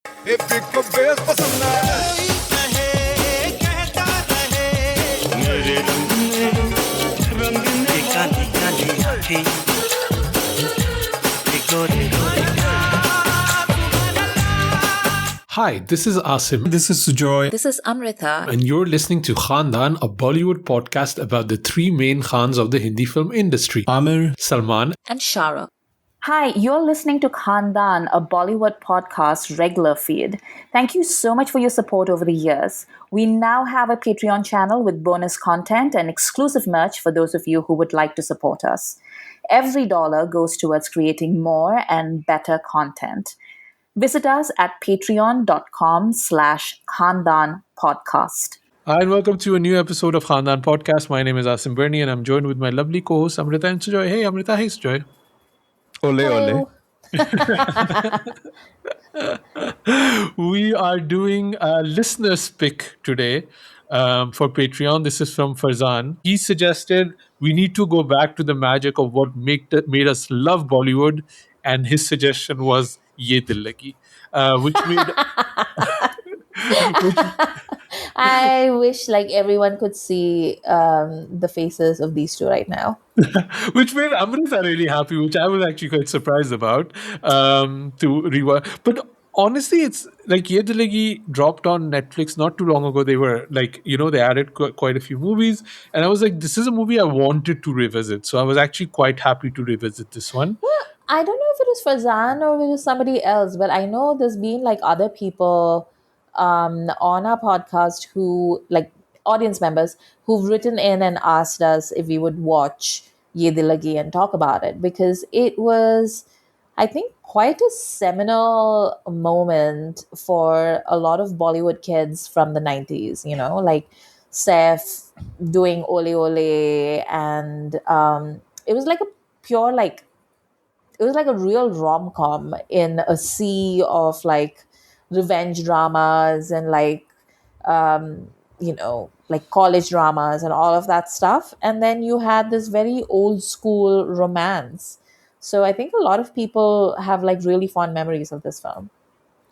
Hi, this is Asim. This is Sujoy. This is Amrita. And you're listening to Khandan, a Bollywood podcast about the three main Khans of the Hindi film industry: Amir, Salman, And Shara. Hi, you're listening to Khandan, a Bollywood podcast regular feed. Thank you so much for your support over the years. We now have a Patreon channel with bonus content and exclusive merch for those of you who would like to support us. Every dollar goes towards creating more and better content. Visit us at patreon.com/Khandan podcast. Hi, and welcome to a new episode of Khandan Podcast. My name is Asim Bernie, and I'm joined with my lovely co-hosts Amrita and Sujoy. Hey, Amrita. Hey, Sujoy. Ole Ole. We are doing a listener's pick today for Patreon. This is from Farzan. He suggested we need to go back to the magic of what made us love Bollywood, and his suggestion was Yeh Dillagi, which made... I wish everyone could see the faces of these two right now. which made Amrita really happy, which I was actually quite surprised about to rewatch. But honestly, it's like Yeh Dillagi dropped on Netflix not too long ago. They were they added quite a few movies, and I was like, this is a movie I wanted to revisit. So I was actually quite happy to revisit this one. Well, I don't know if it was Farzan or if it was somebody else, but I know there's been other people on our podcast who, audience members, who've written in and asked us if we would watch Yeh Dillagi and talk about it, because it was, I think, quite a seminal moment for a lot of Bollywood kids from the 90s, like Saif doing Ole Ole, and it was like a pure, it was like a real rom-com in a sea of revenge dramas and college dramas and all of that stuff. And then you had this very old school romance. So I think a lot of people have really fond memories of this film.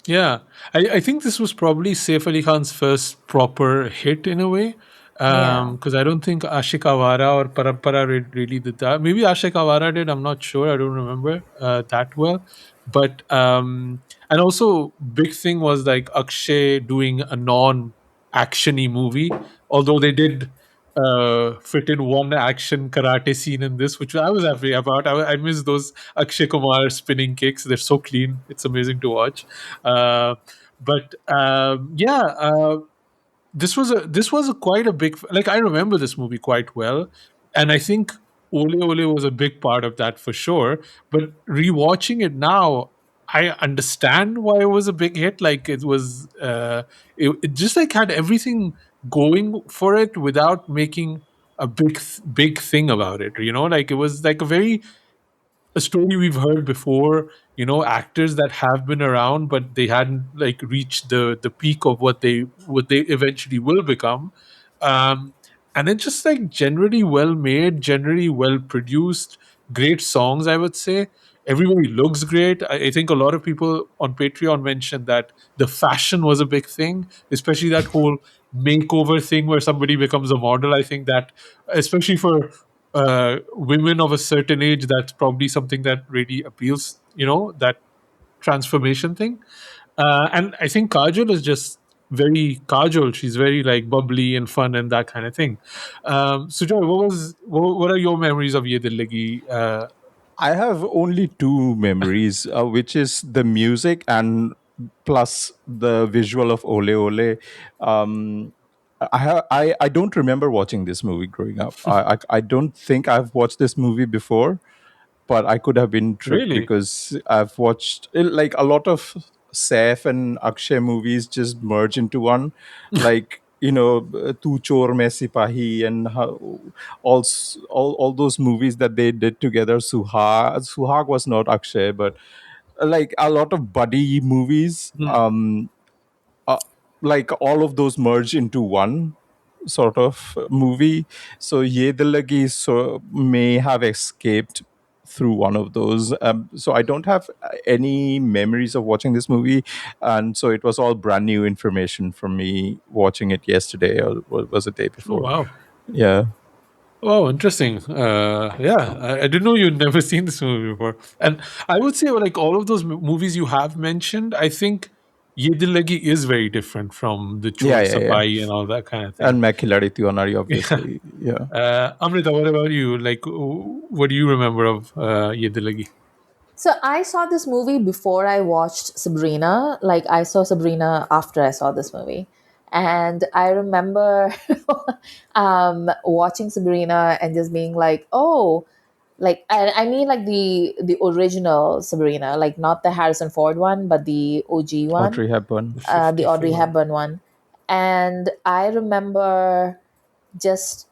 Yeah, I think this was probably Saif Ali Khan's first proper hit in a way. Because I don't think Ashik Awara or Parampara really did that. Maybe Ashik Awara did. I'm not sure. I don't remember that well. But and also big thing was Akshay doing a non-actiony movie. Although they did fit in one action karate scene in this, which I was happy about. I miss those Akshay Kumar spinning kicks. They're so clean. It's amazing to watch. This was a quite a big, I remember this movie quite well, and I think Ole Ole was a big part of that for sure. But rewatching it now, I understand why it was a big hit. It was it just had everything going for it without making a big thing about it. It was a story we've heard before, actors that have been around but they hadn't reached the peak of what they eventually will become. And it's just generally well made, generally well produced, great songs, I would say. Everybody looks great. I think a lot of people on Patreon mentioned that the fashion was a big thing, especially that whole makeover thing where somebody becomes a model. I think that, especially for women of a certain age, that's probably something that really appeals, that transformation thing. And I think Kajol is just very Kajol. She's very bubbly and fun and that kind of thing. Sujoy, what are your memories of Yeh Dillagi? I have only two memories, which is the music and plus the visual of Ole Ole. I don't remember watching this movie growing up. I don't think I've watched this movie before, but I could have been tricked Really? because I've watched a lot of Saif and Akshay movies just merge into one, Tu Chor Main Sipahi and all those movies that they did together. Suhag was not Akshay, but a lot of buddy movies. Uh, all of those merge into one sort of movie. So Ye Dillagi may have escaped through one of those. So I don't have any memories of watching this movie, and so it was all brand new information for me watching it yesterday, or was it day Oh before? wow. Yeah. Oh, interesting. Yeah, I didn't know you'd never seen this movie before. And I would say, like all of those movies you have mentioned, I think Yeh Dillagi is very different from the Yeah, Chor yeah, yeah. Sapai and all that kind of thing. And Main Khiladi Tionari, Yeah. obviously. Yeah. Amrita, what about you? Like, what do you remember of Yeh Dillagi? So I saw this movie before I watched Sabrina. Like I saw Sabrina after I saw this movie. And I remember watching Sabrina and just being like, oh, like I mean like the original Sabrina, like not the Harrison Ford one, but the OG one, Audrey Hepburn. The the Audrey 54. Hepburn one. And I remember just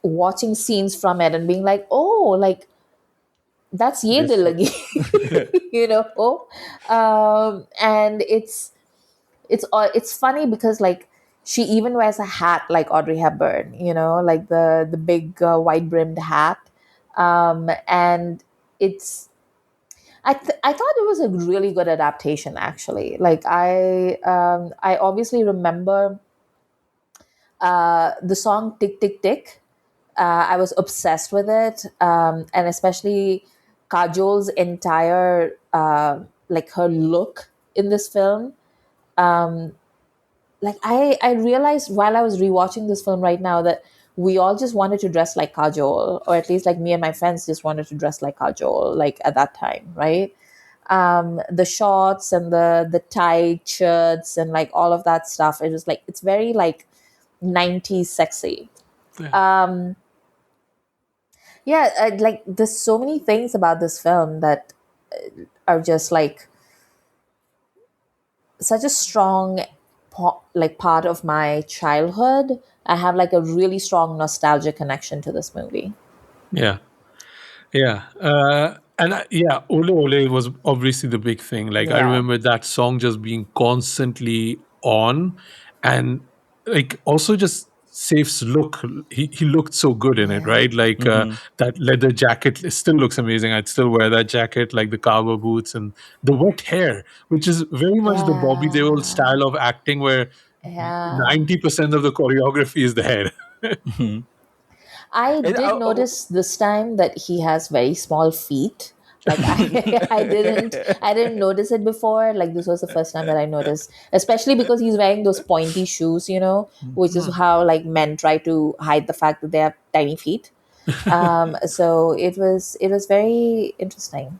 watching scenes from it and being like, oh, like that's Yeh This one. Dillagi, you know. And it's funny because like she even wears a hat like Audrey Hepburn, you know, like the big wide brimmed hat, and it's I thought it was a really good adaptation actually. Like I obviously remember the song Tick Tick Tick. I was obsessed with it, and especially Kajol's entire like her look in this film. Um, like I realized while I was rewatching this film right now that we all just wanted to dress like Kajol, or at least like me and my friends just wanted to dress like Kajol, like at that time, right? The shorts and the tight shirts and like all of that stuff. It was like it's very like 90s sexy. Yeah. Um, yeah, like there's so many things about this film that are just like such a strong like part of my childhood. I have like a really strong nostalgia connection to this movie. Yeah. Yeah. And yeah, Ole Ole was obviously the big thing. Like, I Yeah. remember that song just being constantly on. And like, also just Saif's look. He looked so good in it, Yeah. right? Like, Hmm. that leather jacket still looks amazing. I'd still wear that jacket, like the cowboy boots and the wet hair, which is very much the Bobby Deol Yeah. style of acting where Yeah. 90% of the choreography is the hair. I And, did notice this time that he has very small feet. Like I didn't notice it before. Like this was the first time that I noticed, especially because he's wearing those pointy shoes, you know, which is how like men try to hide the fact that they have tiny feet. So it was very interesting.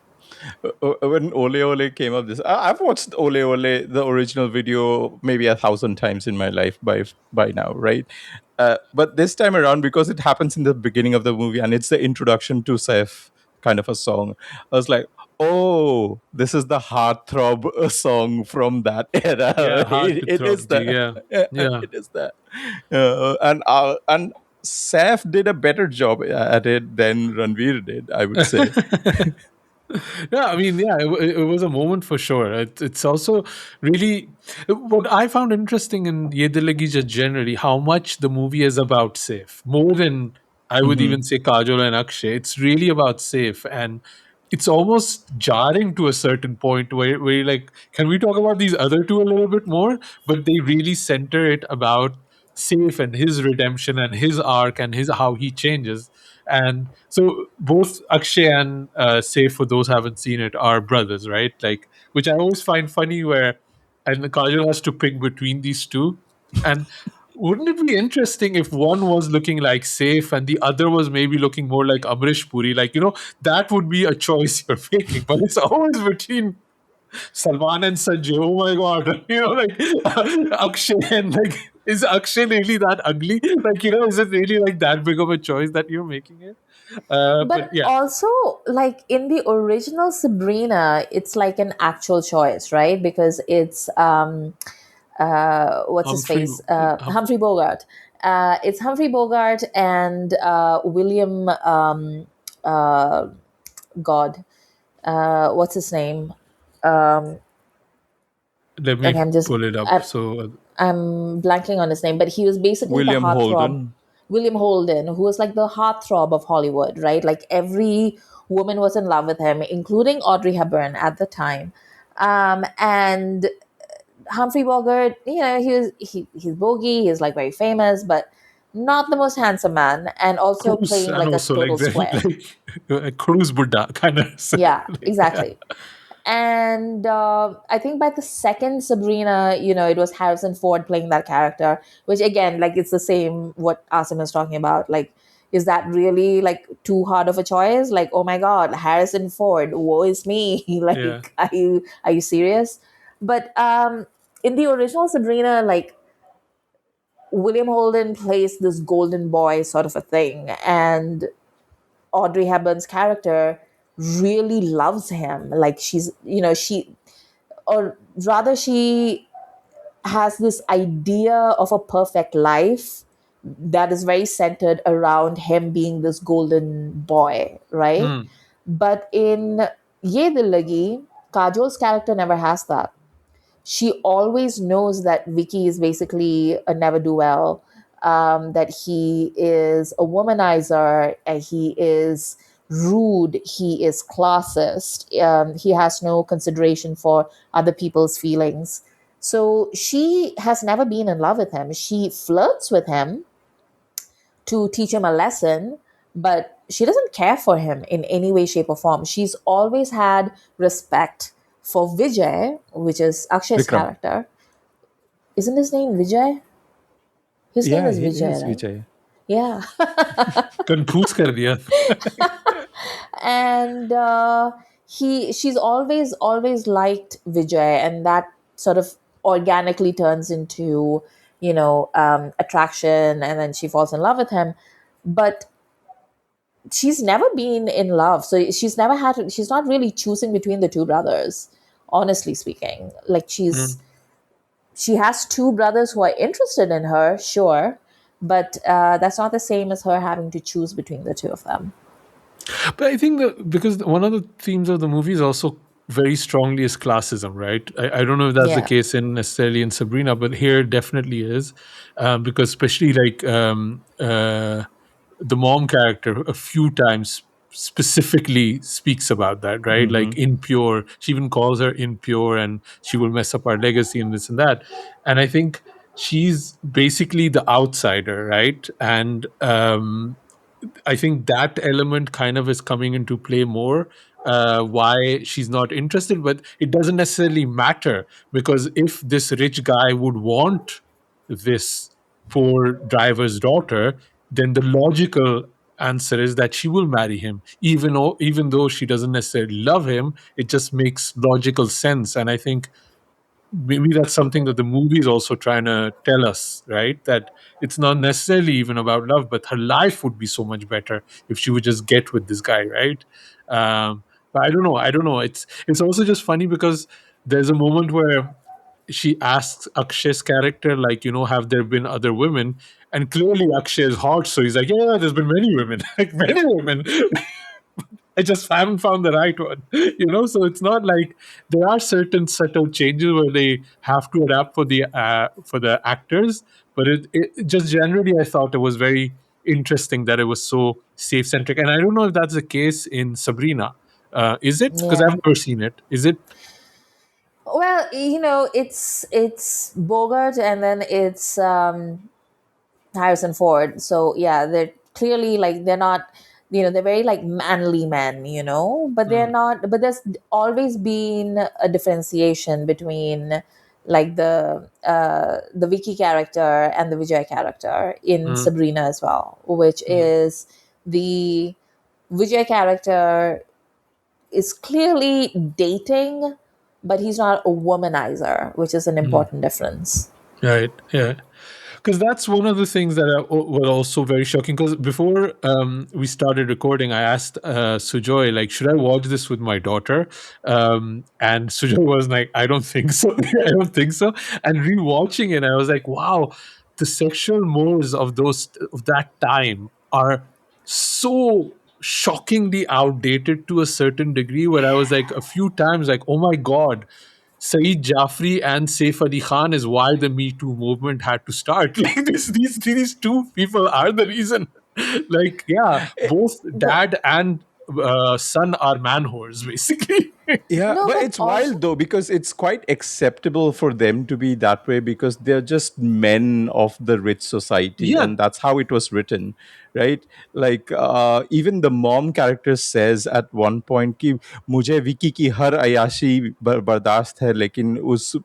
when Ole Ole came up, I've watched Ole Ole, the original video, maybe 1,000 times in my life by now, right? But this time around, because it happens in the beginning of the movie and it's the introduction to Saif kind of a song, I was like, oh, this is the Heartthrob song from that era. Yeah, hard to It is throb. that. Yeah. Yeah. It is that. And Saif did a better job at it than Ranveer did, I would say. Yeah, I mean, yeah, it was a moment for sure. It's also really what I found interesting in Ye Dillagi just generally how much the movie is about Saif more than I would Hmm. even say Kajol and Akshay. It's really about Saif, and it's almost jarring to a certain point where you're like, can we talk about these other two a little bit more? But they really center it about Saif and his redemption and his arc and his how he changes. And so both Akshay and Saif, for those who haven't seen it, are brothers, right? Like, which I always find funny where and Kajol has to pick between these two. And wouldn't it be interesting if one was looking like Saif and the other was maybe looking more like Amrish Puri? Like, that would be a choice you're making. But it's always between Salman and Sanjay. Oh my god. Like Akshay and like is Akshay really that ugly? Like, is it really like that big of a choice that you're making it? But But yeah, also, like in the original Sabrina, it's like an actual choice, right? Because it's what's his Humphrey. face? Hum- Humphrey Bogart. It's Humphrey Bogart and William. Uh, God, what's his name? Um, Let like me I'm just pull it up. I'm, So I'm blanking on his name, but he was basically the William heartthrob. Holden. William Holden, who was like the heartthrob of Hollywood, right? Like every woman was in love with him, including Audrey Hepburn at the time. And Humphrey Bogart, he's bogey, he's like very famous, but not the most handsome man, and also Cruise, playing and like a also like total very square. like cruise Buddha kind of. Yeah, Yeah. exactly. And I think by the second Sabrina, it was Harrison Ford playing that character, which again, like it's the same what Asim is talking about. Like, is that really like too hard of a choice? Like, oh my God, Harrison Ford, woe is me. Yeah. Like, are you serious? But in the original Sabrina, like William Holden plays this golden boy sort of a thing, and Audrey Hepburn's character really loves him. Like or rather, she has this idea of a perfect life that is very centered around him being this golden boy, right? Mm. But in Yeh Dillagi, Kajol's character never has that. She always knows that Vicky is basically a never do well, that he is a womanizer, and he is rude, he is classist, he has no consideration for other people's feelings. So she has never been in love with him. She flirts with him to teach him a lesson, but she doesn't care for him in any way, shape, or form. She's always had respect for Vijay, which is Akshay's Vikram. character. Isn't his name Vijay? His name Yeah, is he Vijay, is right? Vijay. Yeah. Confuse kar diya. And she's always liked Vijay, and that sort of organically turns into attraction, and then she falls in love with him. But she's never been in love, so she's not really choosing between the two brothers, honestly speaking. Like Mm. she has two brothers who are interested in her, sure, but that's not the same as her having to choose between the two of them. But I think that because one of the themes of the movie is also very strongly is classism, right? I don't know if that's the Yeah. case in necessarily in Sabrina, but here it definitely is, because especially like the mom character a few times specifically speaks about that, right? Like Hmm. impure. She even calls her impure, and she will mess up our legacy and this and that. And I think she's basically the outsider, right? And I think that element kind of is coming into play more. Why she's not interested, but it doesn't necessarily matter, because if this rich guy would want this poor driver's daughter, then the logical answer is that she will marry him, even though she doesn't necessarily love him. It just makes logical sense, and I think maybe that's something that the movie is also trying to tell us, right? That it's not necessarily even about love, but her life would be so much better if she would just get with this guy, right? But I don't know. It's also just funny because there's a moment where she asks Akshay's character, like, have there been other women? And clearly Akshay is hot, so he's like, yeah, there's been many women, like many women. I just haven't found the right one, So it's not like there are certain subtle changes where they have to adapt for the actors, but it just generally I thought it was very interesting that it was so safe centric, and I don't know if that's the case in Sabrina. Is it? Because I've Yeah. never seen it. Is it? Well, it's Bogart, and then it's Harrison Ford. So yeah, they're clearly like they're not, they're very like manly men, but they're Mm, not. But there's always been a differentiation between like the Vicky character and the Vijay character in mm, Sabrina as well, which mm, is the Vijay character is clearly dating, but he's not a womanizer, which is an mm. important difference. Right. Yeah. Because that's one of the things that were also very shocking. Because before we started recording, I asked Sujoy, like, should I watch this with my daughter? And Sujoy was like, I don't think so. I don't think so. And rewatching it, I was like, wow, the sexual mores of that time are so shockingly outdated to a certain degree. Where I was like, a few times, like, oh my god, Saeed Jafri and Saif Ali Khan is why the Me Too movement had to start. Like these two people are the reason. Like, yeah, both But dad and son are man whores, basically. Yeah, no, but but it's also, wild though because it's quite acceptable for them to be that way because they're just men of the rich society Yeah, and that's how it was written, right? Like even the mom character says at one point कि मुझे विकी की हर अयाशी बर्दाश्त है लेकिन उस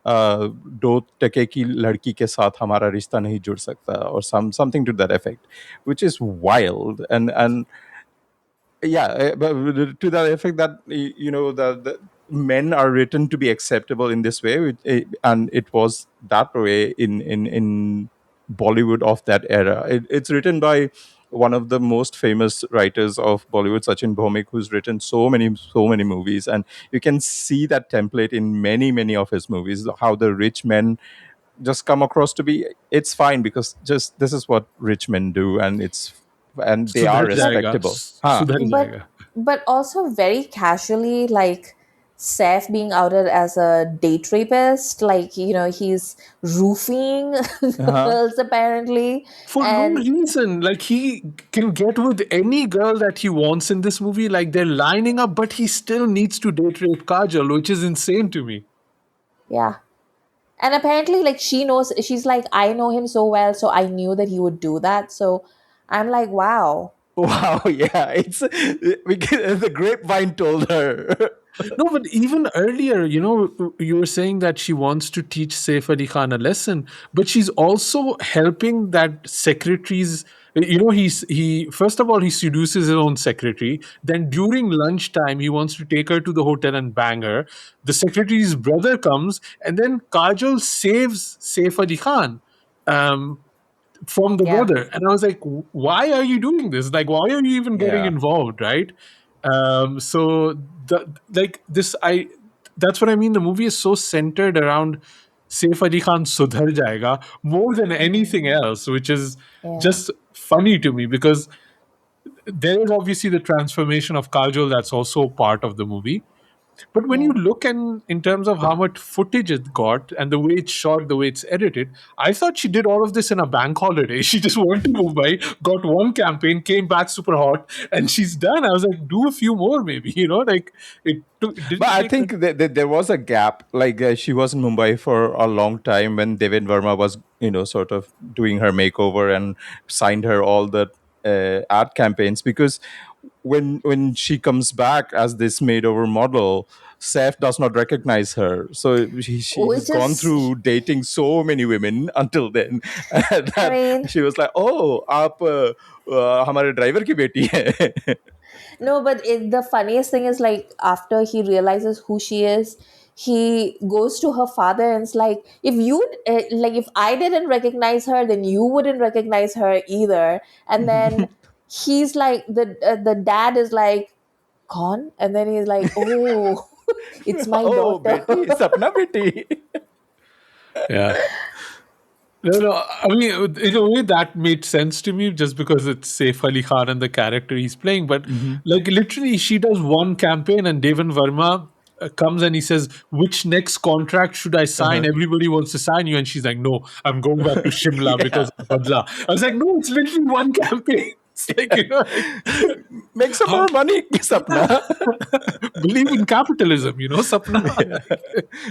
2 टके की लड़की के साथ हमारा रिश्ता नहीं जुड़ सकता or something to that effect, which is wild. And yeah, but to that effect that the men are written to be acceptable in this way and it was that way in Bollywood of that era. It's written by one of the most famous writers of Bollywood, Sachin Bhomik, who's written so many movies, and you can see that template in many of his movies, how the rich men just come across to be, it's fine because just this is what rich men do, and they are सुधर but जाएगा, respectable. Huh. सुधर but जाएगा. but also very casually, like Seth being outed as a date rapist, like he's roofing Uh-huh. girls apparently, For no and reason. Like, he can get with any girl that he wants in this movie. Like, they're lining up, but he still needs to date rape Kajol, which is insane to me. yeah, and apparently like she knows, she's like, I know him so well, so I knew that he would do that. So I'm like, wow. Wow, yeah, the grapevine told her. No, but even earlier, you were saying that she wants to teach Saif Ali Khan a lesson, but she's also helping that secretary's. He first of all he seduces his own secretary. Then during lunchtime, he wants to take her to the hotel and bang her. The secretary's brother comes, and then Kajol saves Saif Ali Khan. Um, from the Yeah. brother, and I was like, why are you doing this? Like, why are you even getting Yeah. involved, right? So like this, I that's what I mean. The movie is so centered around Saif Ali Khan sudhar jayega more than anything Mm, else, which is yeah. just funny to me because there is obviously the transformation of Kajol that's also part of the movie. But when you Yeah. look in terms of how much footage it got and the way it's shot, the way it's edited, I thought she did all of this in a bank holiday. She just went to Mumbai, got one campaign, came back super hot, and she's done. I was like, do a few more, maybe. Like it But didn't I take her. think that there was a gap. Like she was in Mumbai for a long time when Devin Verma was, sort of doing her makeover and signed her all the ad campaigns. Because when she comes back as this made-over model, Seth does not recognize her. So she's Which gone is, through dating so many women until then I that mean, she was like, "Oh, आप हमारे driver की बेटी है." no, but the funniest thing is like after he realizes who she is, he goes to her father and it's like, if you like, if I didn't recognize her, then you wouldn't recognize her either. And then he's like, the dad is like, Con, and then he's like, oh, it's my Oh, daughter. बेटी सपना बेटी. Yeah. No, I mean, in a way that made sense to me just because it's Saif Ali Khan and the character he's playing. But like literally, she does one campaign and Devan Verma comes and he says, which next contract should I sign? Uh-huh. Everybody wants to sign you. And she's like, no, I'm going back to Shimla Yeah. because of Badla. I was like, no, it's literally one campaign. It's like, Make some more how, money, Sapna. believe in capitalism, Sapna.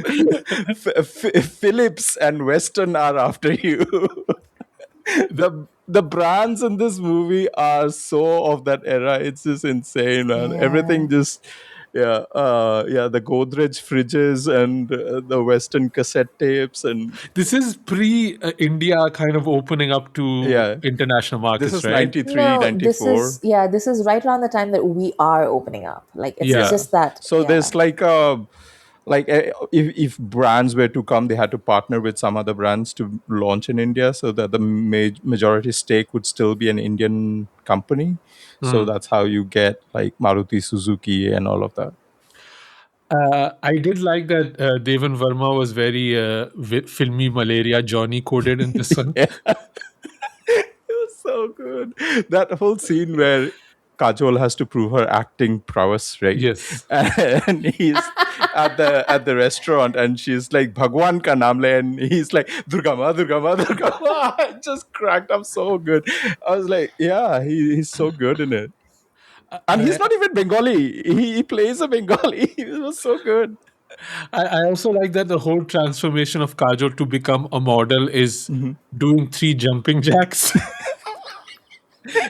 Yeah. Philips and Western are after you. The brands in this movie are so of that era. It's just insane, man. Yeah. Everything just yeah, the Godrej fridges and the Western cassette tapes and This is pre India kind of opening up to yeah. international This markets, is right? 93, No, this 94. is, yeah, this is right around the time that we are opening up. Like it's Yeah. Yeah. just that, So yeah. there's if brands were to come, they had to partner with some other brands to launch in India, so that the majority stake would still be an Indian company. So Hmm. that's how you get like Maruti Suzuki and all of that. I did like that Devan Verma was very filmy malaria Johnny coded in this one. Yeah, it was so good. That whole scene where Kajol has to prove her acting prowess, right? Yes. And he's at the restaurant, and she's like, "Bhagwan ka naam le," and he's like, "Durgama, Durgama, Durgama." I just cracked up so good. I was like, "Yeah, he's so good in it." And he's I, not even Bengali. He plays a Bengali. It was so good. I also like that the whole transformation of Kajol to become a model is doing 3 jumping jacks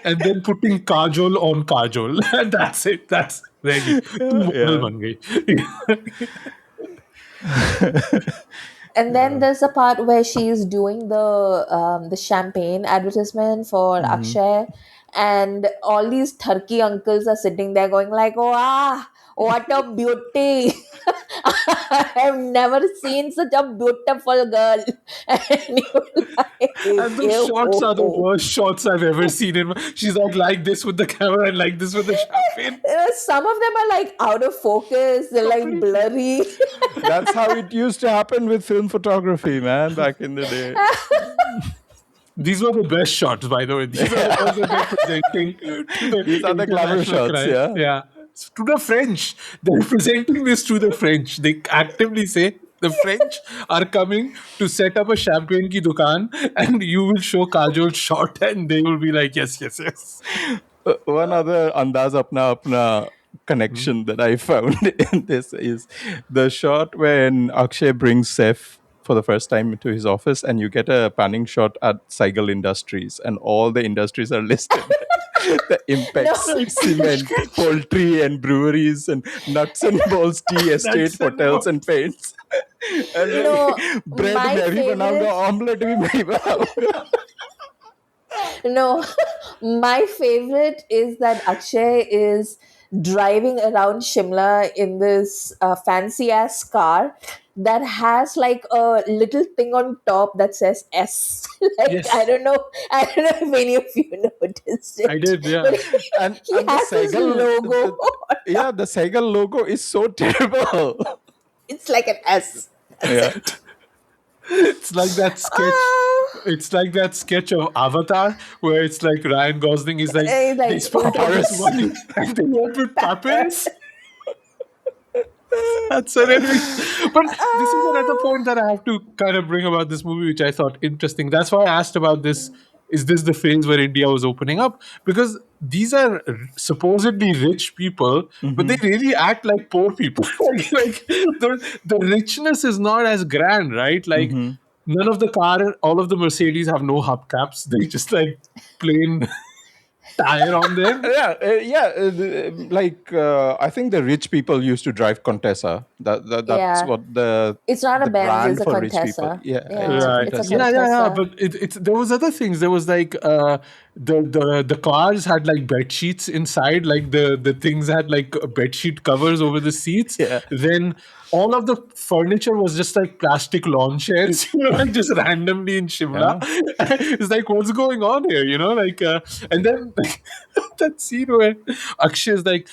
and then putting Kajol on Kajol. And that's it. That's ready. Tu model Yeah. ban gayi. And then there's a part where she's doing the champagne advertisement for Akshay, and all these turkey uncles are sitting there going like, "Wow, what a beauty! I have never seen such a beautiful girl." And you're like, And those "Ew." shots are the worst shots I've ever seen. She's like this with the camera and like this with the champagne. Some of them are like out of focus. They're like blurry. That's how it used to happen with film photography, man, back in the day. These were the best shots, by the way. These are the ones that they're presenting to the These are the glamour international shots, crowd. yeah. Yeah. To the French. They're presenting this to the French. They actively say the French are coming to set up a champagne ki dukaan, and you will show Kajol's shot and they will be like, yes, yes, yes. One other Andaz Apna Apna connection that I found in this is the shot when Akshay brings Saif for the first time into his office, and you get a panning shot at Saigal Industries, and all the industries are listed. The No. Impex, cement, poultry, and breweries, and nuts and bolts, tea estate, Nuts and hotels, and paints. And No, bread my में भी बनाऊंगा, favorite. omelette भी मैं ही बनाऊंगा. No, my favorite is that Akshay is driving around Shimla in this fancy ass car that has like a little thing on top that says S. Like, Yes. I don't know if any of you noticed it. I did, yeah. But And he the has this Saigal logo. yeah, the Saigal logo is so terrible. It's like an S. Yeah. It's like that sketch. Ah. It's like that sketch of Avatar where it's like Ryan Gosling is like, Like, they spent all this money and they went with papyrus. That's hilarious. But this is another point that I have to kind of bring about this movie, which I thought interesting. That's why I asked about this. Is this the phase where India was opening up? Because these are supposedly rich people, but they really act like poor people. Like the richness is not as grand, right? Like none of the car, all of the Mercedes have no hubcaps. They just like plain tire on them. I think the rich people used to drive Contessa. That's Yeah. what the It's not a Benz, brand it's a for rich people. Contessa. Yeah, Yeah, it's a Right. it's a Contessa. Yeah. Contessa. But it's there was other things. There was like the cars had like bed sheets inside. Like the things had like bed sheet covers over the seats. Yeah. Then all of the furniture was just like plastic lawn chairs, like just randomly in Shimla. It's like, what's going on here? And then that scene where Akshay is like,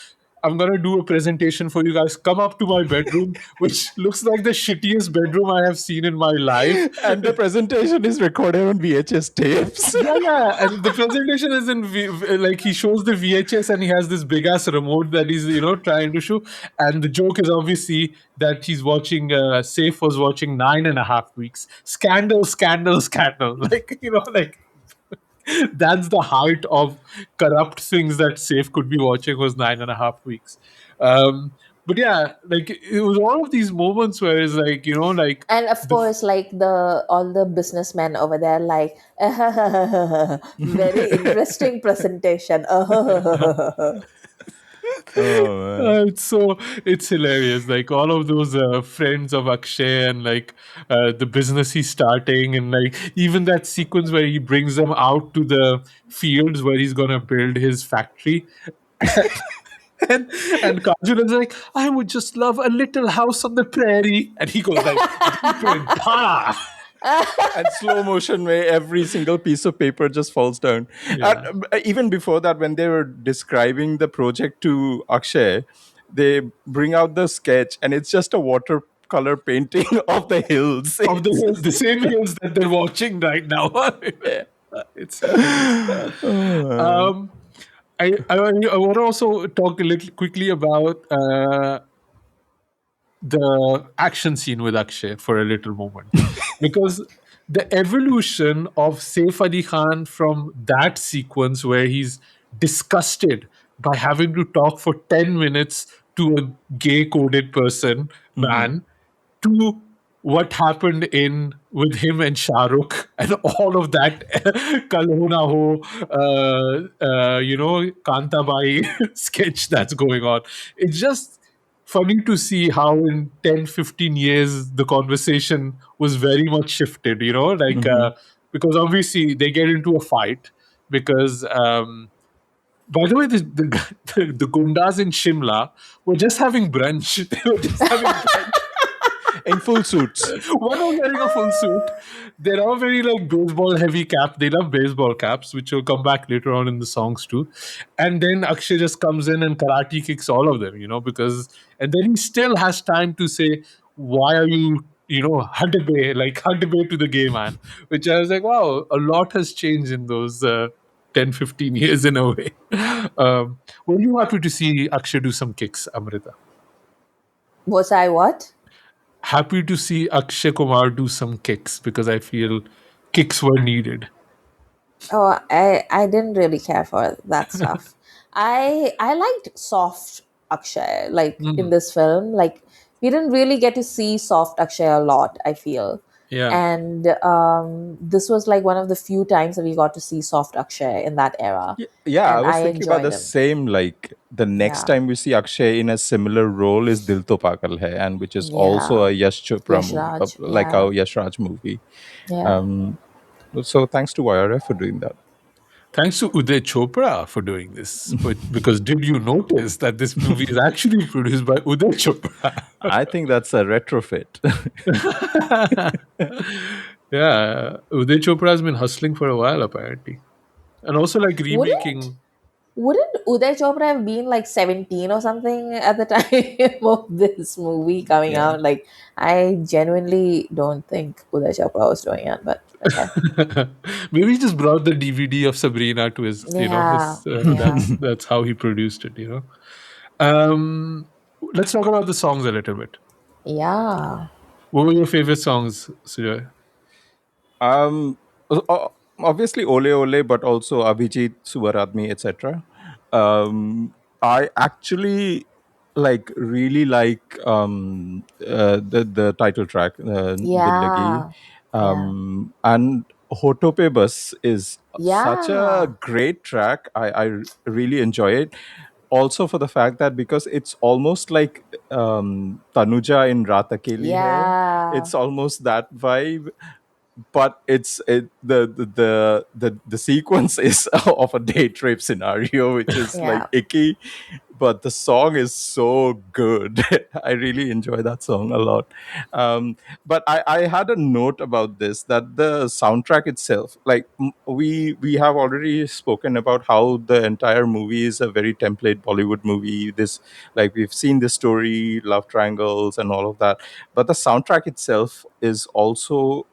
I'm gonna do a presentation for you guys. Come up to my bedroom, which looks like the shittiest bedroom I have seen in my life. And the presentation is recorded on VHS tapes. Yeah. And the presentation is like he shows the VHS and he has this big ass remote that he's trying to show. And the joke is obviously that he's watching. Saif was watching 9.5 weeks. Scandal, scandal, scandal. Like. That's the height of corrupt things that Safe could be watching was 9.5 weeks. But yeah, like it was all of these moments where it's like, like And of course, like all the businessmen over there, like, very interesting presentation. Oh, man. it's hilarious. Like all of those friends of Akshay and like the business he's starting, and like even that sequence where he brings them out to the fields where he's gonna build his factory. And Kajol is like, I would just love a little house on the prairie. And he goes like, "Pa!" And slow motion where every single piece of paper just falls down. Yeah. And even before that, when they were describing the project to Akshay, they bring out the sketch and it's just a watercolor painting of the hills. Of the hills, the same hills that they're watching right now. It's hilarious. I want to also talk a little quickly about the action scene with Akshay for a little moment, because the evolution of Saif Ali Khan from that sequence where he's disgusted by having to talk for 10 minutes to a gay coded person, Mhm. man, to what happened in with him and Shah Rukh and all of that Kal Ho Na Ho, Kantabai sketch that's going on. It's just funny to see how in 10, 15 years the conversation was very much shifted, Mhm. because obviously they get into a fight because by the way, the Gundas in Shimla were just having brunch. They were just having brunch. In full suits. One was wearing a full suit. They're all very like baseball heavy cap. They love baseball caps, which will come back later on in the songs too. And then Akshay just comes in and karate kicks all of them, because and then he still has time to say, "Why are you, hug to the gay man?" Which I was like, wow, a lot has changed in those 10, 15 years in a way. Were you happy to see Akshay do some kicks, Amrita? Was I what? Happy to see Akshay Kumar do some kicks because I feel kicks were needed. Oh, I didn't really care for that stuff. I liked soft Akshay like in Mm, this film. Like we didn't really get to see soft Akshay a lot, I feel. yeah. And this was like one of the few times that we got to see soft Akshay in that era, Yeah, I and was I thinking about enjoyed the him. same. Like the next Yeah, time we see Akshay in a similar role is Dil To Pagal Hai, and which is also yeah. a Yash Chopra Yash movie, Raj, like yeah, our Yash Raj movie. yeah. Um, so thanks to YRF for doing that. Thanks to Uday Chopra for doing this. But because did you notice that this movie is actually produced by Uday Chopra? I think that's a retrofit. Yeah, Uday Chopra has been hustling for a while apparently, and also like Wouldn't remaking. wouldn't Uday Chopra have been like 17 or something at the time of this movie coming Yeah. out? Like, I genuinely don't think Uday Chopra was doing it, but okay. Maybe he just brought the DVD of Sabrina to his, Yeah, yeah, that's how he produced it. Um, let's talk about the songs a little bit. yeah, What were your favorite songs, Sujoy? Um, Obviously Ole Ole, but also Abhijit, Subaradmi, etc. I actually really like the title track, Dillagi, yeah, yeah, and Hothon Pe Bas is such a yeah, great track. I really enjoy it. Also for the fact that because it's almost like Tanuja in Raat Akeli Hai, yeah, it's almost that vibe, but the sequence is of a day trip scenario, which is like yeah. icky, but the song is so good. I really enjoy that song a lot. But I had a note about this, that the soundtrack itself, like we have already spoken about how the entire movie is a very template Bollywood movie. This, like, we've seen the story, love triangles and all of that, but the soundtrack itself is also,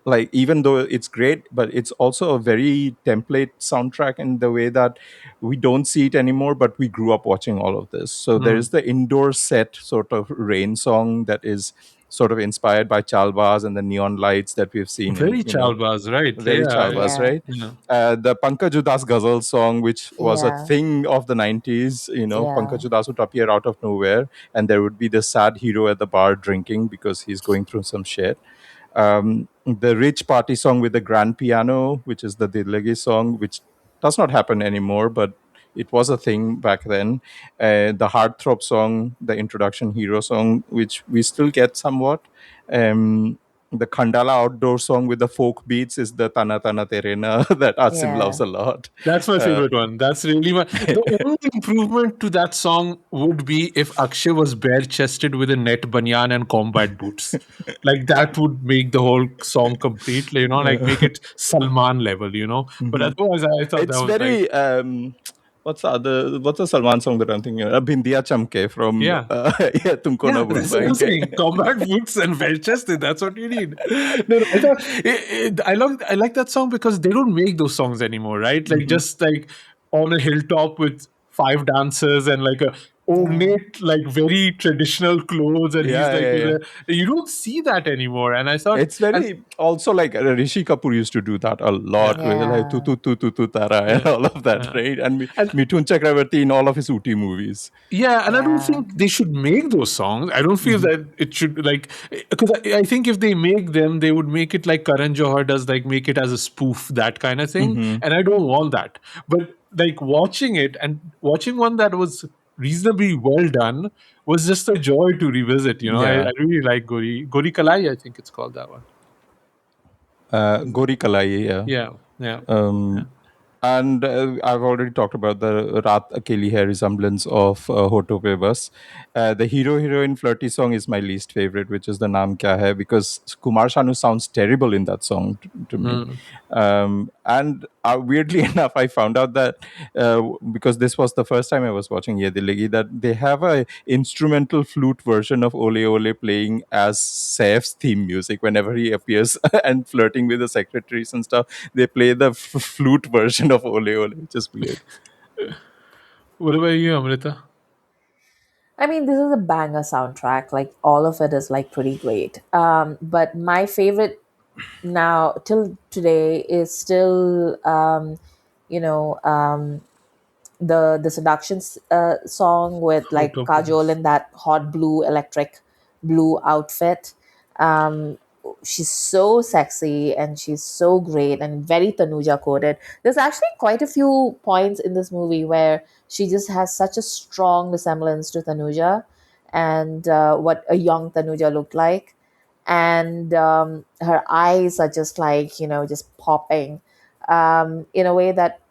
like, even though it's great, but it's also a very template soundtrack in the way that we don't see it anymore, but we grew up watching all of this. So there is Mm. the indoor set sort of rain song that is sort of inspired by chalbaz and the neon lights that we've seen in, Very Chalbaz, right? very Yeah, chalbaz, Yeah, right? yeah, The Pankaj Udas ghazal song, which was a yeah, thing of the 90s, yeah, Pankaj Udas would appear out of nowhere, and there would be the sad hero at the bar drinking because he's going through some shit. The rich party song with the grand piano, which is the Dillagi song, which does not happen anymore, but it was a thing back then. The Heartthrob song, the introduction hero song, which we still get somewhat. The Khandala outdoor song with the folk beats is the Tana Tana Terena that Asim loves yeah, a lot. that's my Uh, favorite one. That's really my. The only improvement to that song would be if Akshay was bare chested with a net banyan and combat boots. Like that would make the whole song complete. Like make it Salman level. But mhm. otherwise, I thought that It's was like, very what's the Salman song that I'm thinking of? Bindiya Chamke from yeah. yeah, Tumko Yeah, Na Bhul that's what I'm Payenge. saying. Combat boots and well chested. That's what you need. No, I thought I like that song because they don't make those songs anymore, right? Like Mhm. just like on a hilltop with five dancers and like a Yeah. ornate, like very traditional clothes, and he's Yeah, like, yeah, yeah. you don't see that anymore. And I thought, It's and very also like Rishi Kapoor used to do that a lot, yeah, with like tu Yeah. tu tu tu tu tara and yeah, all of that, yeah. right? And And Mithun Chakravarti in all of his Uti movies. yeah, and I don't Yeah. think they should make those songs. I don't feel Mhm. that it should, like, because I think if they make them, they would make it like Karan Johar does, like make it as a spoof, that kind of thing. Mhm. And I don't want that. But like watching it and watching one that was reasonably well done was just a joy to revisit. I Yeah. really like Gori Kalai. I think it's called that one. Gori Kalai, yeah. Yeah, yeah, yeah. Um, and I've already talked about the Raat Akeli Hai resemblance of Hothon Pe Bas. The hero heroine flirty song is my least favorite, which is the Naam Kya Hai, because Kumar Sanu sounds terrible in that song to me. Mm. And weirdly enough, I found out that because this was the first time I was watching Yeh Dillagi, that they have a instrumental flute version of Ole Ole playing as Saif's theme music whenever he appears and flirting with the secretaries and stuff. They play the flute version of Ole Ole, which is weird. What about you, Amrita? I mean, this is a banger soundtrack. Like all of it is like pretty great. But my favorite now till today is still, you know, the seduction song with like Hothon Pe Kajol Bas. in that hot blue electric blue outfit. Um, she's so sexy and she's so great and very Tanuja coded. There's actually quite a few points in this movie where she just has such a strong resemblance to Tanuja and what a young Tanuja looked like. And her eyes are just like, just popping in a way that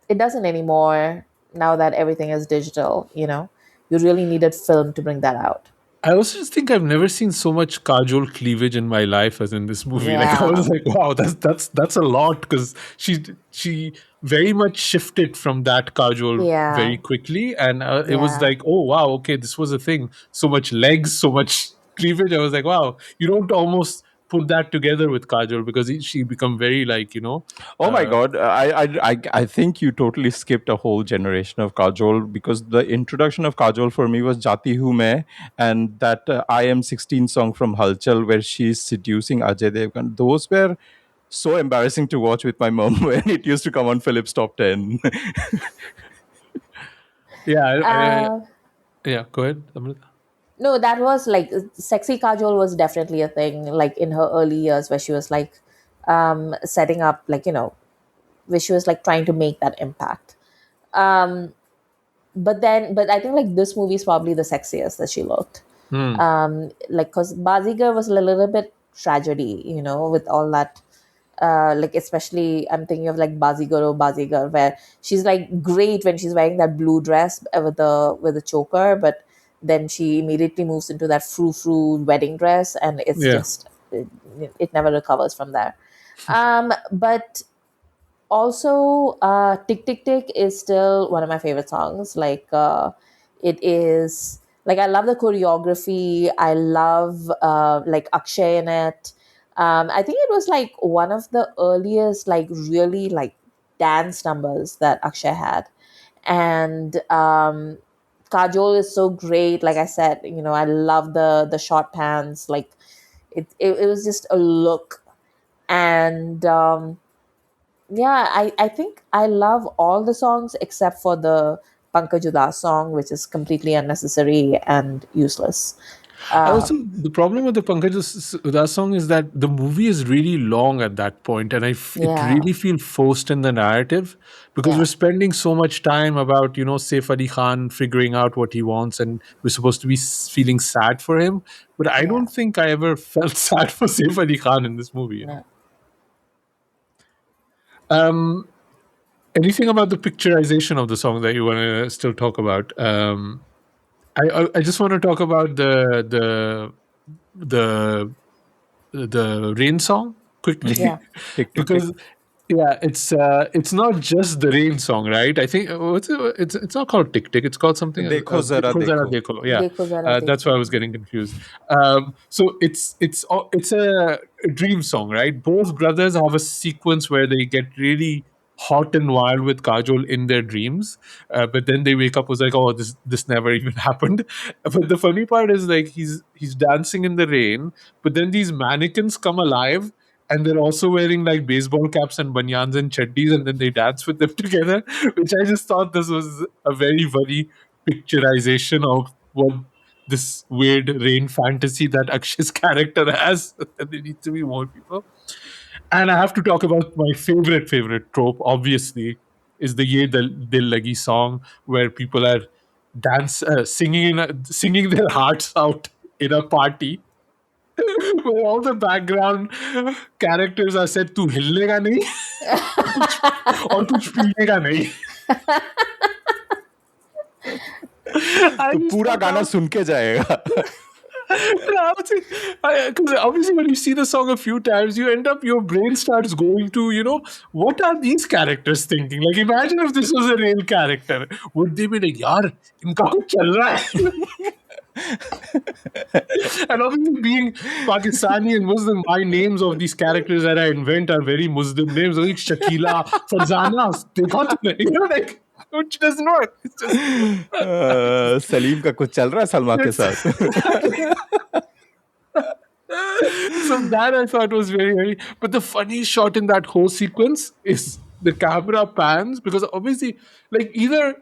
it doesn't anymore now that everything is digital. You really needed film to bring that out. I also just think I've never seen so much Kajol cleavage in my life as in this movie. Like I was Yeah. like, wow, that's a lot, because she very much shifted from that Kajol Yeah. very quickly, and it was Yeah. like, oh wow, okay, this was a thing. So much legs, so much cleavage. I was like, wow, you don't almost put that together with Kajol, because she become very like Oh my uh, God, I think you totally skipped a whole generation of Kajol, because the introduction of Kajol for me was Jati Hu Main and that I Am 16 song from Halchal where she's seducing Ajay Devgan. Those were so embarrassing to watch with my mom when it used to come on Philips Top 10. yeah, Uh, yeah. Go ahead, Amrita. no, that was like sexy Kajol was definitely a thing, like in her early years where she was like setting up, like, where she was like trying to make that impact. Um, but I think like this movie is probably the sexiest that she looked. Hmm. Like, because Bazigar was a little bit tragedy, with all that. Like especially I'm thinking of like Bazigar or Bazigar, where she's like great when she's wearing that blue dress with the choker, but then she immediately moves into that frou frou wedding dress, and it's Yeah. just it never recovers from there. But also Tick Tick Tick is still one of my favorite songs. Like it is like I love the choreography. I love like Akshay in it. I think it was like one of the earliest like really like dance numbers that Akshay had. And Kajol is so great. Like I said, I love the short pants. Like it was just a look. And yeah, I think I love all the songs except for the Pankaj Udas song, which is completely unnecessary and useless. I also, Um, the problem with the Pankaj Udas song is that the movie is really long at that point, and it yeah, really feels forced in the narrative, because we're yeah, spending so much time about Saif Ali Khan figuring out what he wants, and we're supposed to be feeling sad for him. But I yeah, don't think I ever felt sad for Saif Ali Khan in this movie. yeah. Um, Anything about the picturization of the song that you want to still talk about? I just want to talk about the the rain song quickly, Yeah. Tick, tick, tick. because yeah, it's not just the rain song, right? I think it's not called Tick Tick, it's called something else. Dekho zara Dekho Zara dekho. Dekho, yeah. Dekho Zara That's why I Dekho. was getting confused. So it's a dream song, right? Both brothers have a sequence where they get really hot and wild with Kajol in their dreams, but then they wake up was like, oh, this never even happened. But the funny part is like he's dancing in the rain, but then these mannequins come alive. And they're also wearing like baseball caps and banyans and chaddis, and then they dance with them together, which I just thought this was a very, very picturization of what this weird rain fantasy that Akshay's character has. And there needs to be more people. And I have to talk about my favorite trope, obviously, is the Yeh Dillagi song, where people are singing their hearts out in a party, where all the background characters are said to हिलने nahi और कुछ पीने का नहीं. I तो just पूरा thought गाना that सुन के जाएगा. because obviously when you see the song a few times, your brain starts going to, what are these characters thinking? Like, imagine if this was a real character. Would they be like, yaar, inka kuch chal raha hai? And obviously being Pakistani and Muslim, my names of these characters that I invent are very Muslim names, like Shakila, Farzana, dekha tune, like, which doesn't work. It's just... Salim का कुछ चल रहा है सलमा के Yes. साथ. So that I thought was very, very. But the funny shot in that whole sequence is the camera pans, because obviously, like, either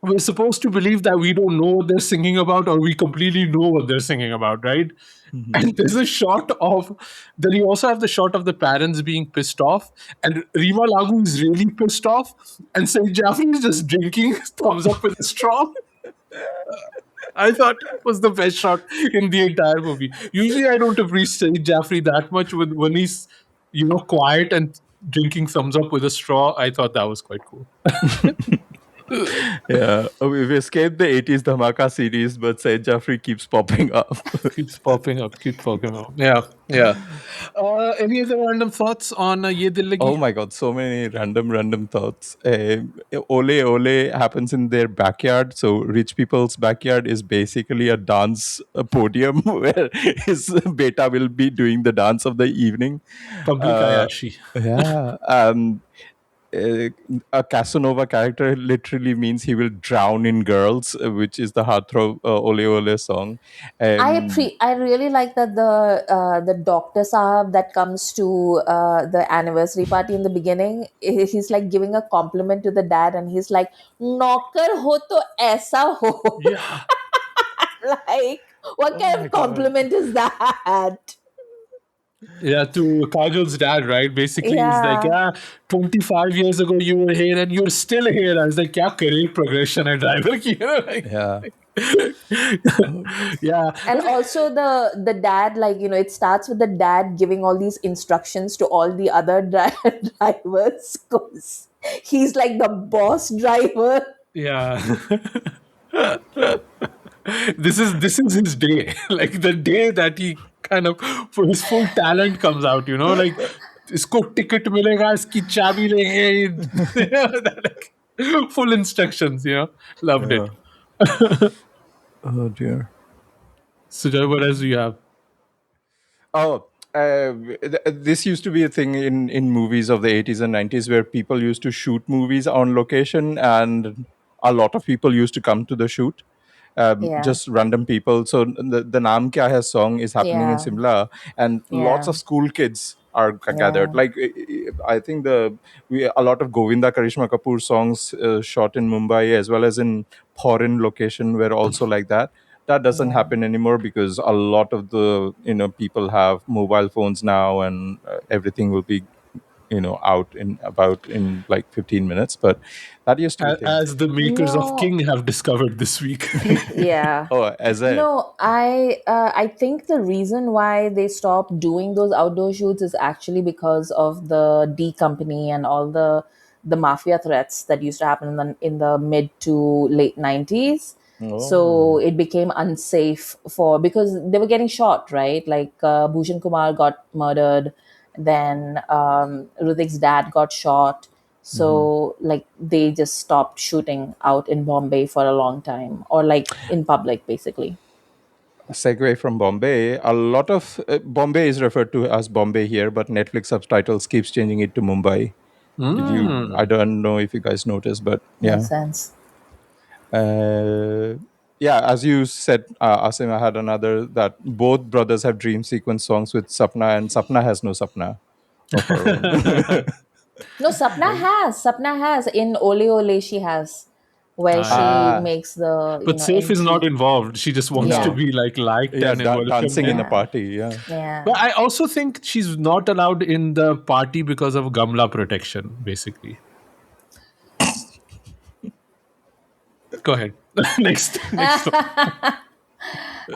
we're supposed to believe that we don't know what they're singing about, or we completely know what they're singing about, right? And there's a shot of. Then you also have the shot of the parents being pissed off, and Rima Lagu is really pissed off, and Said Jaffrey is just drinking thumbs up with a straw. I thought it was the best shot in the entire movie. Usually, I don't appreciate Jaffrey that much when he's, quiet and drinking thumbs up with a straw. I thought that was quite cool. Yeah, we've escaped the 80s Dhamaka series, but Said Jaffrey keeps popping up. Keeps popping up. Keep popping up. Yeah, yeah. Any other random thoughts on Ye Dillagi? Oh my god, so many random thoughts. Ole Ole happens in their backyard. So rich people's backyard is basically a dance podium where his beta will be doing the dance of the evening. Public Ayashi. Yeah. A Casanova character literally means he will drown in girls, which is the Heartthrob Ole Ole song. I really like that the doctor sahab that comes to the anniversary party in the beginning, he's like giving a compliment to the dad, and he's like, "Knocker ho to aisa ho." Yeah. Like, what kind of compliment is that? Yeah, to Kajol's dad, right? Basically, he's like, Yeah. 25 years ago you were here and you're still here. I was like, kya career progression hai driver ki, like, Yeah. yeah. And also the dad, like, it starts with the dad giving all these instructions to all the other drivers, because he's like the boss driver. Yeah. This is his day. Like the day that he kind of his full talent comes out, like isko ticket milega, iski chabi lenge. Like, full instructions, Loved it. Oh dear. Sujoy, what else do you have? Oh, this used to be a thing in movies of the 80s and 90s where people used to shoot movies on location, and a lot of people used to come to the shoot. Yeah. Just random people. So the Naam Kya Hai song is happening in Yeah. Shimla, and lots Yeah. of school kids are gathered. Like I think a lot of Govinda Karisma Kapoor songs shot in Mumbai as well as in foreign location were also like that. That doesn't happen anymore because a lot of the people have mobile phones now, and everything will be out in about in like 15 minutes. But that used to be thing. As the makers of No. King have discovered this week. Yeah. Oh, as a No, I think the reason why they stopped doing those outdoor shoots is actually because of the D Company and all the mafia threats that used to happen in the mid to late 90s. So it became unsafe because they were getting shot, right? Like Bhushan Kumar got murdered, then Hrithik's dad got shot. So like they just stopped shooting out in Bombay for a long time, or like in public, basically. segue from Bombay, a lot of Bombay is referred to as Bombay here, but Netflix subtitles keeps changing it to Mumbai. Did you? I Mm. don't know if you guys noticed, but Makes yeah. sense. Uh, yeah, as you said, Asim, I had another that both brothers have dream sequence songs with Sapna, and Sapna has no Sapna of her own. No, Sapna has in Ole Ole she has, where Ah, yeah. she Ah, makes the But Saif is not entry. involved. She just wants to Yeah, no. be like liked Yeah, and welcomed dancing in the in. yeah, party. Yeah. yeah. But I also think she's not allowed in the party because of Gamla protection, basically. Go ahead. Next one.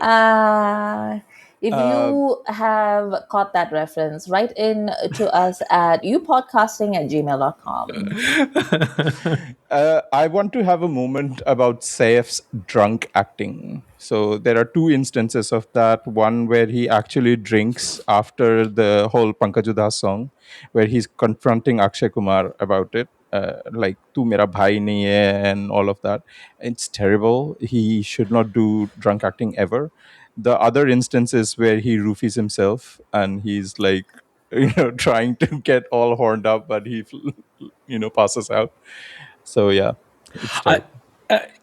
Uh, if Uh, you have caught that reference, write in to us at youpodcasting@gmail.com. I want to have a moment about Saif's drunk acting. So there are two instances of that. One where he actually drinks after the whole Pankajuda song, where he's confronting Akshay Kumar about it. Like "Tu mera bhai nahi hai" and all of that. It's terrible. He should not do drunk acting ever. The other instance is where he roofies himself and he's like, trying to get all horned up, but he, passes out. So yeah, it's I, terrible.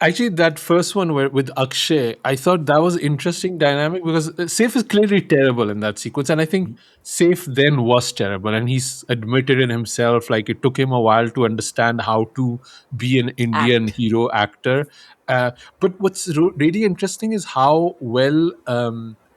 actually, that first one where with Akshay, I thought that was interesting dynamic because Saif is clearly terrible in that sequence, and I think Saif then was terrible, and he's admitted in himself like it took him a while to understand how to be an Indian Act. hero actor. But what's really interesting is how well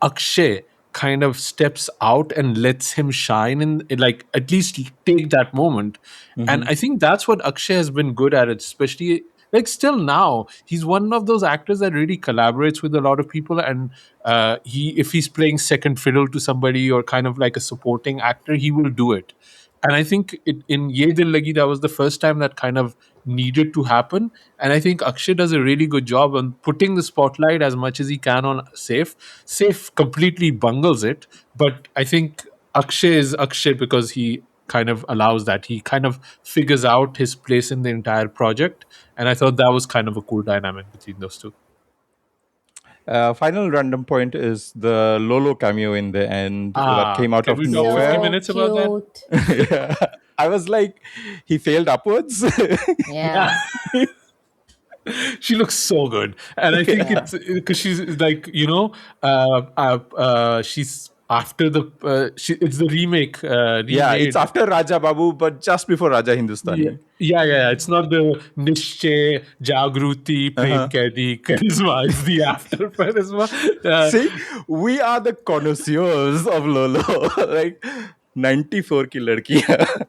Akshay kind of steps out and lets him shine and like at least take that moment. And Hmm. I think that's what Akshay has been good at, it, especially like still now he's one of those actors that really collaborates with a lot of people, and he if he's playing second fiddle to somebody or kind of like a supporting actor, he will do it. And I think in Ye Dillagi, that was the first time that kind of needed to happen. And I think Akshay does a really good job on putting the spotlight as much as he can on Safe. Safe completely bungles it, but I think Akshay is Akshay because he kind of allows that. He kind of figures out his place in the entire project. And I thought that was kind of a cool dynamic between those two. Final random point is the Lolo cameo in the end that Ah, came out can of we talk 50 nowhere. So minutes about that? cute. Yeah. I was like, he failed upwards. Yeah, She looks so good, and I think yeah. it's because she's like she's after the it's the remake Yeah, it's remade. after Raja Babu, but just before Raja Yeah, Hindustani. yeah. It's not the Nishche Jagruti Prem Uh-huh. Kaidi Karisma. It's the after Karisma. See, we are the connoisseurs of Lolo. Like 94 ki ladkiyan.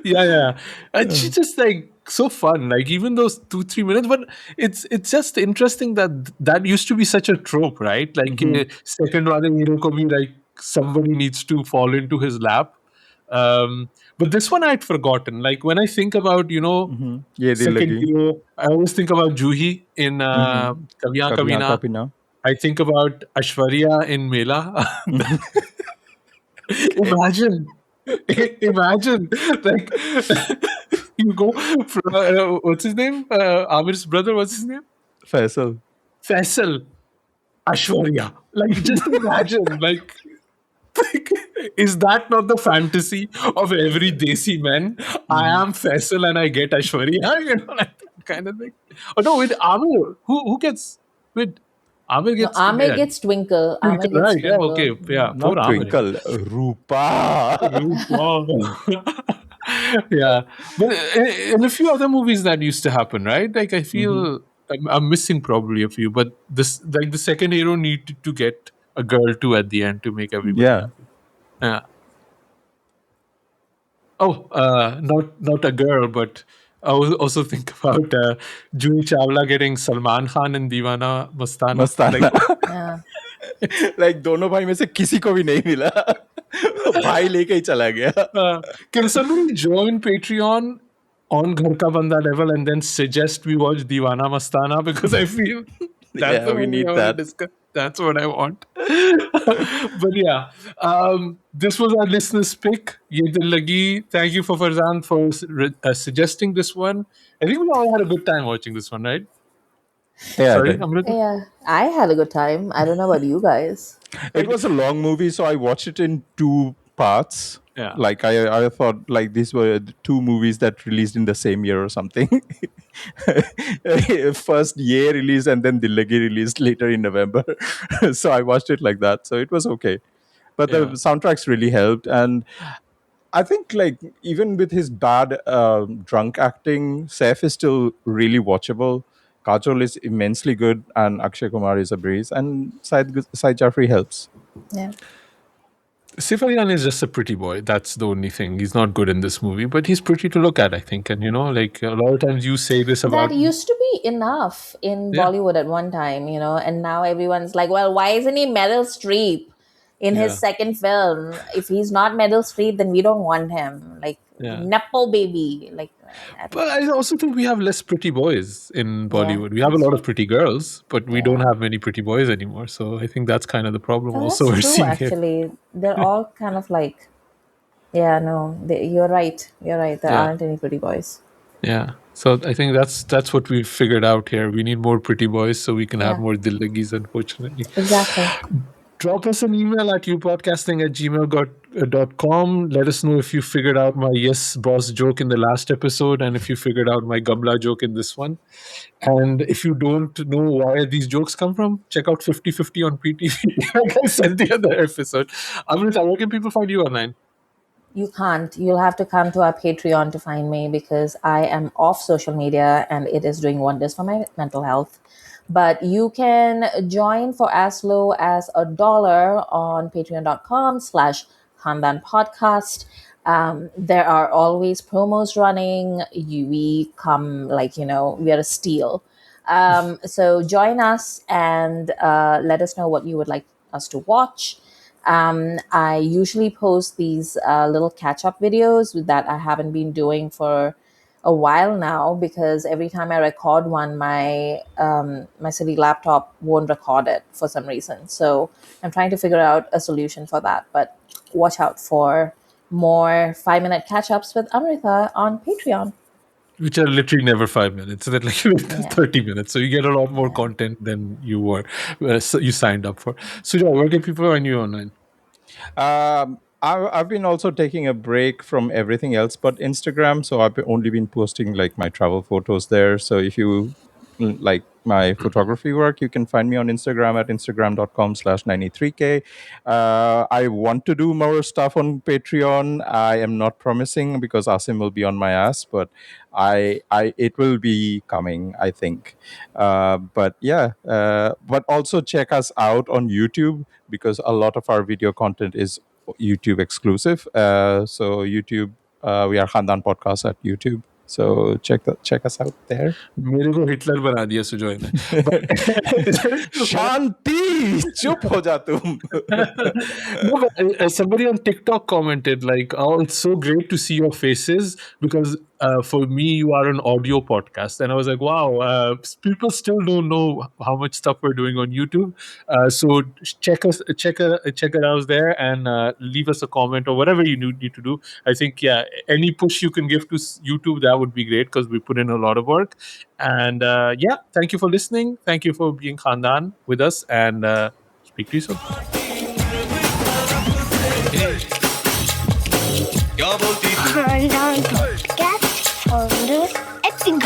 Yeah. And she's just like so fun. Like even those 2-3 minutes, but it's just interesting that that used to be such a trope, right? Like second wale hero ko bhi like somebody needs to fall into his lap. But this one I'd forgotten. Like when I think about Ye dil second lagi. hero, I always think about Juhi in Kabhi Kabhi Kabhi haan Na. kabhi na. I think about Ashwarya in Mela. Imagine, imagine, like you go from what's his name? Amir's brother. What's his name? Faisal. Faisal, Ashwarya. Like, just imagine, like, is that not the fantasy of every Desi man? I am Faisal and I get Ashwarya, like that kind of thing. Oh no, with Amir, who gets with Amir No, gets Amir yeah, gets Twinkle. Amir Twinkle, gets right? Yeah, Twinkle. okay, yeah, poor Not Amir. Twinkle, Rupa. Wow. Yeah, but in a few other movies that used to happen, right? Like I feel I'm missing probably a few, but this like the second hero needed to get a girl too at the end to make everybody Yeah. happy. Yeah. Oh, not a girl, but I also think about Juhi Chawla getting Salman Khan in Divana Mastana. Like, Mastana. Yeah. Like दोनों भाई में से किसी को भी नहीं मिला. भाई लेके ही चला गया. can somebody join Patreon on Ghar Ka Banda level and then suggest we watch Divana Mastana because I feel that's Yeah, the we movie I need want to that. discuss. That's what I want. But yeah, this was our listeners' pick. Ye Dil Lagi. Thank you for Farzan for suggesting this one. I think we all had a good time watching this one, right? Yeah, I Sorry, did. Amrita. Yeah. I had a good time. I don't know about you guys. It was a long movie, so I watched it in two parts. Yeah. Like I thought like these were the two movies that released in the same year or something. First Yeh released and then Dillagi released later in November. So I watched it like that. So it was okay. But the Yeah. soundtracks really helped. And I think like even with his bad drunk acting, Saif is still really watchable. Kajol is immensely good, and Akshay Kumar is a breeze, and Said Jafri helps. Yeah. Saif Ali Khan is just a pretty boy. That's the only thing. He's not good in this movie, but he's pretty to look at, I think. And like a lot of times you say this That about, used to be enough in yeah, Bollywood at one time, and now everyone's like, well, why isn't he Meryl Streep in his yeah, second film? If he's not Meryl Streep, then we don't want him. Like, yeah. Nepo baby. Like, I don't But know. I also think we have less pretty boys in Yeah, Bollywood. We have a that's lot true. of pretty girls, but we don't Yeah. have many pretty boys anymore. So I think that's kind of the problem. Oh, Also, that's we're true, seeing here. actually. They're all kind of like, yeah, no, you're right. You're right. There Yeah, aren't any pretty boys. yeah. So I think that's what we've figured out here. We need more pretty boys so we can have Yeah, more dillagis, unfortunately. exactly. Drop us an email at youpodcasting@gmail.com. Let us know if you figured out my yes boss joke in the last episode and if you figured out my Gamla joke in this one. And if you don't know where these jokes come from, check out 50/50 on PTV. Like I said the other episode. Amrita, where can people find you online? You can't. You'll have to come to our Patreon to find me because I am off social media and it is doing wonders for my mental health. But you can join for as low as $1 on patreon.com/Khandan podcast. There are always promos running. We come like, we are a steal. So join us and let us know what you would like us to watch. I usually post these little catch up videos that I haven't been doing for a while now because every time I record one, my silly laptop won't record it for some reason. So I'm trying to figure out a solution for that. But watch out for more 5-minute catch ups with Amrita on Patreon. Which are literally never 5 minutes, so that like 30 minutes. So you get a lot more content than you signed up for. Sujoy, where can people find you online? I've been also taking a break from everything else but Instagram. So I've only been posting like my travel photos there. So if you like my photography work, you can find me on Instagram at instagram.com/93k. I want to do more stuff on Patreon. I am not promising because Asim will be on my ass, but it will be coming, I think. But yeah, but also check us out on YouTube because a lot of our video content is YouTube exclusive. So YouTube, we are Khandan Podcast at YouTube. So check us out there. मेरे को Hitler बना दिया सुजॉय ने. But Shanti, chup ho ja tum. no, but somebody on TikTok commented like, "Oh, it's so great to see your faces because for me, you are an audio podcast." And I was like, "Wow, people still don't know how much stuff we're doing on YouTube." So check it out there and leave us a comment or whatever you need to do. I think any push you can give to YouTube, that would be great because we put in a lot of work. And thank you for listening. Thank you for being Khandan with us, and speak to you soon. खानदान podcast और acting